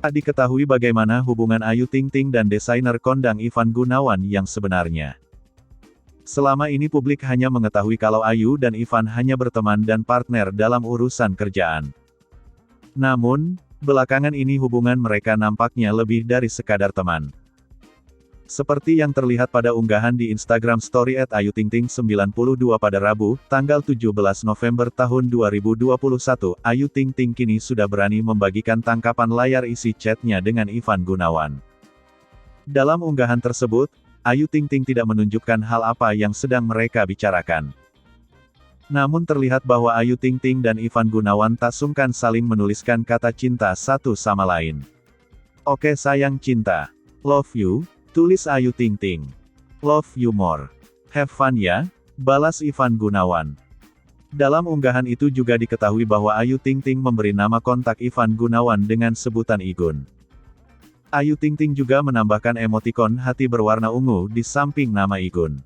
Tak diketahui bagaimana hubungan Ayu Ting Ting dan desainer kondang Ivan Gunawan yang sebenarnya. Selama ini publik hanya mengetahui kalau Ayu dan Ivan hanya berteman dan partner dalam urusan kerjaan. Namun, belakangan ini hubungan mereka nampaknya lebih dari sekadar teman. Seperti yang terlihat pada unggahan di Instagram Story @ayutingting92 pada Rabu, tanggal 17 November tahun 2021, Ayu Ting Ting kini sudah berani membagikan tangkapan layar isi chatnya dengan Ivan Gunawan. Dalam unggahan tersebut, Ayu Ting Ting tidak menunjukkan hal apa yang sedang mereka bicarakan. Namun terlihat bahwa Ayu Ting Ting dan Ivan Gunawan tak sungkan saling menuliskan kata cinta satu sama lain. "Oke sayang cinta. Love you," tulis Ayu Ting Ting. "Love you more. Have fun ya," balas Ivan Gunawan. Dalam unggahan itu juga diketahui bahwa Ayu Ting Ting memberi nama kontak Ivan Gunawan dengan sebutan Igun. Ayu Ting Ting juga menambahkan emotikon hati berwarna ungu di samping nama Igun.